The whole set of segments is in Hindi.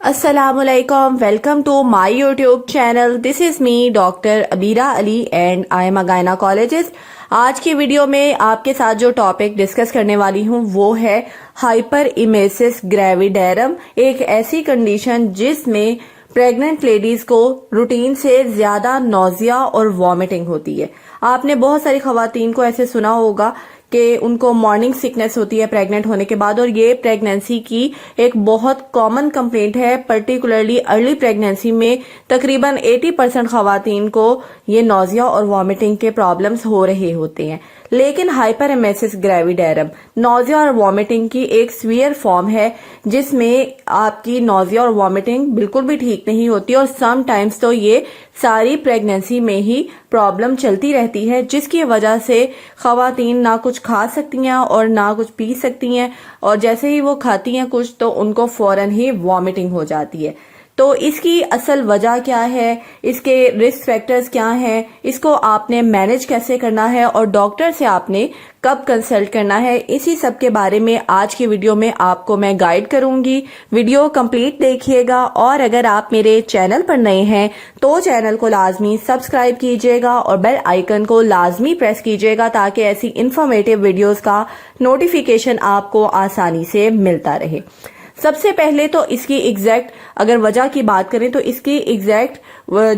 Assalamualaikum. Welcome to my YouTube channel. This is me Dr. Abira Ali and I am a gynecologist. आज की वीडियो में आपके साथ जो टॉपिक डिस्कस करने वाली हूँ वो है हाइपर इमेसिस ग्रेविडेरम, एक ऐसी कंडीशन जिसमें प्रेग्नेंट लेडीज को रूटीन से ज्यादा नोजिया और वॉमिटिंग होती है। आपने बहुत सारी खवातीन को ऐसे सुना होगा कि उनको मॉर्निंग सिकनेस होती है प्रेग्नेंट होने के बाद, और ये प्रेगनेंसी की एक बहुत कॉमन कंप्लेंट है। पर्टिकुलरली अर्ली प्रेगनेंसी में तकरीबन 80% खवातीन को ये नोजिया और वॉमिटिंग के प्रॉब्लम्स हो रहे होते हैं। लेकिन हाइपरएमेसिस ग्रेविडेरम नोजिया और वॉमिटिंग की एक सीवियर फॉर्म है जिसमें आपकी नोजिया और वॉमिटिंग बिल्कुल भी ठीक नहीं होती और सम टाइम्स तो ये सारी प्रेगनेंसी में ही प्रॉब्लम चलती रहती है, जिसकी वजह से खवातीन ना कुछ खा सकती हैं और ना कुछ पी सकती हैं, और जैसे ही वो खाती हैं कुछ तो उनको फौरन ही वॉमिटिंग हो जाती है। तो इसकी असल वजह क्या है, इसके रिस्क फैक्टर्स क्या हैं, इसको आपने मैनेज कैसे करना है और डॉक्टर से आपने कब कंसल्ट करना है, इसी सब के बारे में आज की वीडियो में आपको मैं गाइड करूंगी। वीडियो कंप्लीट देखिएगा और अगर आप मेरे चैनल पर नए हैं तो चैनल को लाजमी सब्सक्राइब कीजिएगा और बेल आइकन को लाजमी प्रेस कीजिएगा ताकि ऐसी इंफॉर्मेटिव वीडियोस का नोटिफिकेशन आपको आसानी से मिलता रहे। सबसे पहले तो इसकी एग्जैक्ट अगर वजह की बात करें तो इसकी एग्जैक्ट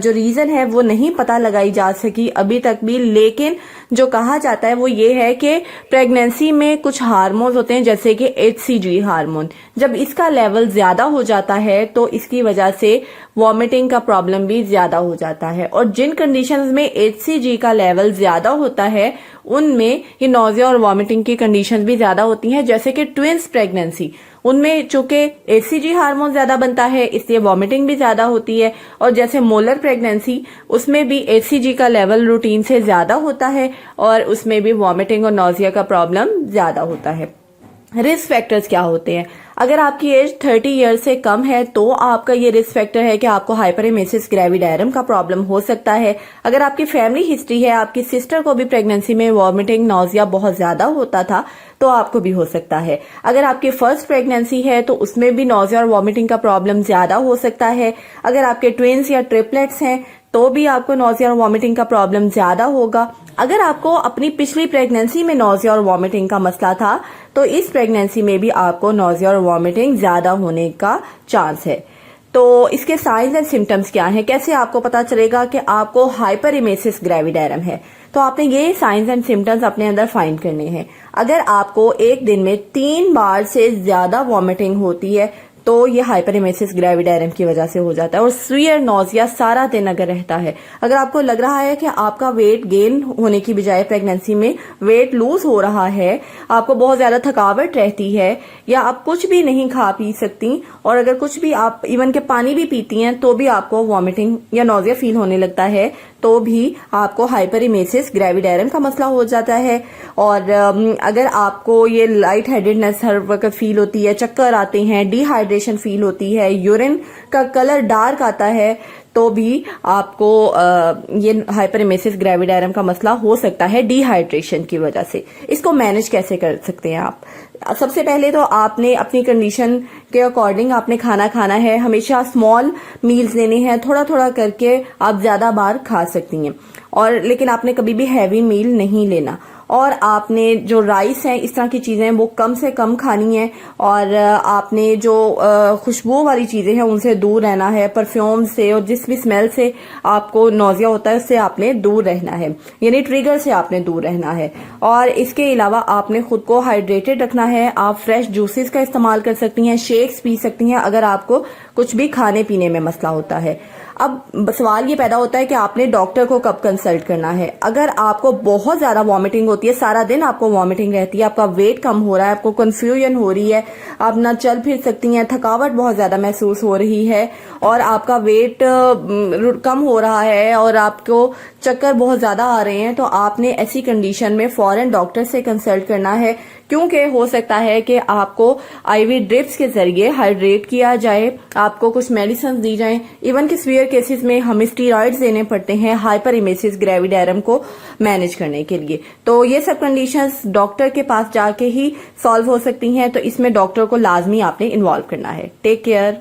जो रीजन है वो नहीं पता लगाई जा सकी अभी तक भी, लेकिन जो कहा जाता है वो ये है कि प्रेगनेंसी में कुछ हार्मोन्स होते हैं जैसे कि HCG हार्मोन, जब इसका लेवल ज्यादा हो जाता है तो इसकी वजह से वॉमिटिंग का प्रॉब्लम भी ज्यादा हो जाता है। और जिन कंडीशंस में HCG का लेवल ज्यादा होता है उनमें ये नोजिया और वॉमिटिंग की कंडीशंस भी ज्यादा होती हैं, जैसे कि ट्विंस प्रेगनेंसी, उनमें चूंकि HCG हार्मोन ज्यादा बनता है इसलिए वॉमिटिंग भी ज्यादा होती है, और जैसे मोलर प्रेगनेंसी उसमें भी HCG का लेवल रूटीन से ज्यादा होता है और उसमें भी वॉमिटिंग और नोजिया का प्रॉब्लम ज्यादा होता है। रिस्क फैक्टर्स क्या होते हैं? अगर आपकी एज 30 ईयर से कम है तो आपका ये रिस्क फैक्टर है कि आपको हाइपरएमेसिस ग्रेविडेरम का प्रॉब्लम हो सकता है। अगर आपकी फैमिली हिस्ट्री है, आपकी सिस्टर को भी प्रेगनेंसी में वॉमिटिंग नोजिया बहुत ज्यादा होता था तो आपको भी हो सकता है। अगर आपकी फर्स्ट प्रेगनेंसी है तो उसमें भी नोजिया और वॉमिटिंग का प्रॉब्लम ज्यादा हो सकता है। अगर आपके ट्विंस या ट्रिपलेट्स हैं तो भी आपको नोजिया और वॉमिटिंग का प्रॉब्लम ज्यादा होगा। अगर आपको अपनी पिछली प्रेगनेंसी में नोजिया और वॉमिटिंग का मसला था तो इस प्रेगनेंसी में भी आपको नोजिया और वॉमिटिंग ज्यादा होने का चांस है। तो इसके साइंस एंड सिम्टम्स क्या हैं, कैसे आपको पता चलेगा कि आपको हाइपरएमेसिस ग्रेविडेरम है? तो आपने ये साइंस एंड सिम्टम्स अपने अंदर फाइंड करने हैं। अगर आपको एक दिन में 3 बार से ज्यादा वॉमिटिंग होती है तो ये हाइपरएमेसिस ग्रेविडेरम की वजह से हो जाता है। और सीवियर नोजिया सारा दिन अगर रहता है, अगर आपको लग रहा है कि आपका वेट गेन होने की बजाय प्रेगनेंसी में वेट लूज हो रहा है, आपको बहुत ज्यादा थकावट रहती है, या आप कुछ भी नहीं खा पी सकती, और अगर कुछ भी आप इवन के पानी भी पीती हैं तो भी आपको वॉमिटिंग या नोजिया फील होने लगता है, तो भी आपको हाइपरएमेसिस ग्रेविडेरम का मसला हो जाता है। और अगर आपको ये लाइट हेडेडनेस हर वक्त फील होती है, चक्कर आते हैं, डिहाइड्रेशन फील होती है, यूरिन का कलर डार्क आता है, तो भी आपको ये हाइपरएमेसिस ग्रेविडेरम का मसला हो सकता है डिहाइड्रेशन की वजह से। इसको मैनेज कैसे कर सकते हैं आप? सबसे पहले तो आपने अपनी कंडीशन के अकॉर्डिंग आपने खाना खाना है। हमेशा स्मॉल मील्स लेने हैं, थोड़ा थोड़ा करके आप ज्यादा बार खा सकती हैं, और लेकिन आपने कभी भी हैवी मील नहीं लेना। और आपने जो राइस है, इस तरह की चीजें वो कम से कम खानी है, और आपने जो खुशबू वाली चीजें हैं उनसे दूर रहना है। परफ्यूम से और जिस भी स्मेल से आपको नोजिया होता है उससे आपने दूर रहना है, यानी ट्रिगर से आपने दूर रहना है। और इसके अलावा आपने खुद को हाइड्रेटेड रखना है। आप फ्रेश जूसेस का इस्तेमाल कर सकती हैं, शेक्स पी सकती हैं अगर आपको कुछ भी खाने पीने में मसला होता है। अब सवाल ये पैदा होता है कि आपने डॉक्टर को कब कंसल्ट करना है। अगर आपको बहुत ज्यादा वॉमिटिंग होती है, सारा दिन आपको वॉमिटिंग रहती है, आपका वेट कम हो रहा है, आपको कंफ्यूजन हो रही है, आप ना चल फिर सकती हैं, थकावट बहुत ज्यादा महसूस हो रही है, और आपका वेट कम हो रहा है और आपको चक्कर बहुत ज्यादा आ रहे हैं, तो आपने ऐसी कंडीशन में फौरन डॉक्टर से कंसल्ट करना है, क्योंकि हो सकता है कि आपको IV ड्रिप्स के जरिए हाइड्रेट किया जाए, आपको कुछ मेडिसिन दी जाएं। इवन के सीवियर केसेस में हमें स्टीरॉइड्स देने पड़ते हैं हाइपरएमेसिस ग्रेविडेरम को मैनेज करने के लिए। तो ये सब कंडीशंस डॉक्टर के पास जाके ही सॉल्व हो सकती हैं, तो इसमें डॉक्टर को लाजमी आपने इन्वॉल्व करना है। Take care.